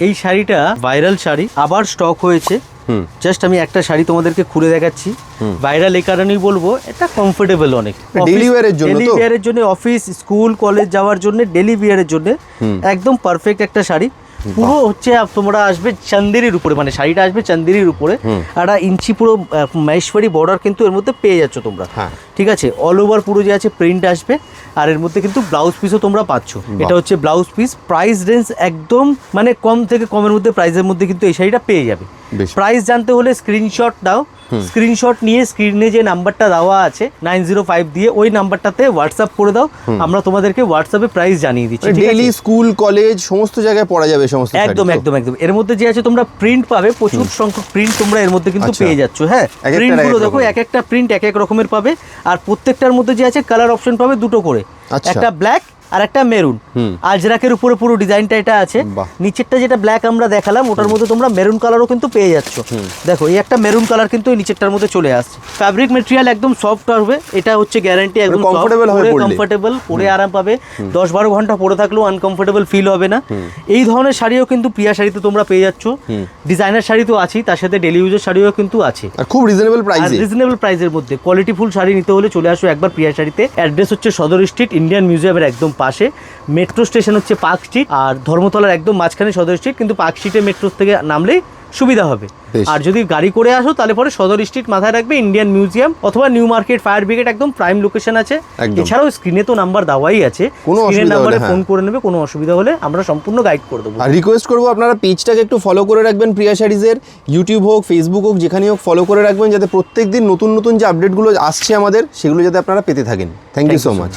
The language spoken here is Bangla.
এই শাড়িটা ভাইরাল শাড়ি, আবার স্টক হয়েছে। জাস্ট আমি একটা শাড়ি তোমাদেরকে খুলে দেখাচ্ছি। ভাইরাল এই কারণেই বলবো, এটা কমফোর্টেবল অনেক, ডেইলি ওয়্যারের জন্য, ডেইলি ওয়্যারের জন্য, অফিস স্কুল কলেজ যাওয়ার জন্য, ডেইলি ওয়্যারের জন্য একদম পারফেক্ট একটা শাড়ি। পুরো হচ্ছে তোমরা আসবে চান্দেরির উপরে, মানে শাড়িটা আসবে চান্দেরির উপরে, একটা ইঞ্চি পুরো মহেশ্বরী বর্ডার কিন্তু এর মধ্যে পেয়ে যাচ্ছ তোমরা। ঠিক আছে, অল ওভার পুরো যে আছে প্রিন্ট আসবে, আর এর মধ্যে কিন্তু ব্লাউজ পিসও তোমরা পাচ্ছ। এটা হচ্ছে ব্লাউজ পিস। প্রাইস রেঞ্জ একদম মানে কম থেকে কমের মধ্যে, প্রাইসের মধ্যে কিন্তু এই শাড়িটা পেয়ে যাবে। প্রাইস জানতে হলে স্ক্রিনশট দাও, স্ক্রিনশট নিয়ে স্ক্রিনে যে নাম্বারটা দেওয়া আছে 905 দিয়ে ওই নাম্বারটাতে হোয়াটসঅ্যাপ করে দাও, আমরা তোমাদেরকে হোয়াটসঅ্যাপে প্রাইস জানিয়ে দিচ্ছি। ডেইলি স্কুল কলেজ সমস্ত জায়গায় পরা যাবে সমস্ত। একদম একদম একদম। এর মধ্যে যে আছে তোমরা প্রিন্ট পাবে, প্রচুর সংখ্যক প্রিন্ট তোমরা এর মধ্যে কিন্তু পেয়ে যাচ্ছ। হ্যাঁ, প্রিন্টগুলো দেখো, এক একটা প্রিন্ট এক এক রকমের পাবে, আর প্রত্যেকটার মধ্যে যে আছে কালার অপশন পাবে দুটো করে, একটা ব্ল্যাক আর একটা মেরুন। আজরাকের উপরে পুরো ডিজাইনটা এটা আছে। নিচেরটা যেটা ব্ল্যাক আমরা দেখালাম, ওটার মধ্যে তোমরা মেরুন কালারও কিন্তু পেয়ে যাচ্ছ। দেখো এই একটা মেরুন কালার কিন্তু এই নিচেরটার মধ্যে চলে আসছে। ফ্যাব্রিক ম্যাটেরিয়াল একদম সফট হবে, এটা হচ্ছে গ্যারান্টি, একদম কমফোর্টেবল, পরে আরাম পাবে। 10-12 ঘন্টা পরে থাকলেও আনকমফোর্টেবল ফিল হবে না। এই ধরনের শাড়িও কিন্তু প্রিয়া শাড়িতে তোমরা পেয়ে যাচ্ছ। ডিজাইনার শাড়ি তো আছেই, তার সাথে ডেলি ইউজের শাড়িও কিন্তু আছে, খুব রিজনেবল প্রাইসে। রিজনেবল প্রাইসের মধ্যে কোয়ালিটিফুল শাড়ি নিতে হলে চলে আসো একবার প্রিয়া শাড়িতে। অ্যাড্রেস হচ্ছে সদর স্ট্রিট, ইন্ডিয়ান মিউজিয়ামের একদম পাশে। মেট্রো স্টেশন হচ্ছে পার্ক স্ট্রিট, আর ধর্মতলার একদম মাঝখানে সদর স্ট্রিট, কিন্তু পার্ক স্ট্রিটে মেট্রো থেকে নামলেই সুবিধা হবে। আর যদি গাড়ি করে আসো তাহলে পরে সদর স্ট্রিট মাথায় রাখবে, ইন্ডিয়ান মিউজিয়াম অথবা নিউ মার্কেট ফায়ার ব্রিগেড একদম প্রাইম লোকেশন আছে। এছাড়াও স্ক্রিনে তো নাম্বার দেওয়াই আছে, স্ক্রিনের নাম্বারে ফোন করে নেবে, কোনো অসুবিধা হলে আমরা সম্পূর্ণ গাইড করে দেবো। আর রিকোয়েস্ট করবো আপনারা পেজটাকে একটু ফলো করে রাখবেন, প্রিয়া শাড়িজের ইউটিউব হোক ফেসবুক হোক যেখানে হোক ফলো করে রাখবেন, যাতে প্রত্যেকদিন নতুন নতুন যে আপডেটগুলো আসছে আমাদের সেগুলো যাতে আপনারা পেতে থাকেন। Thank you so much.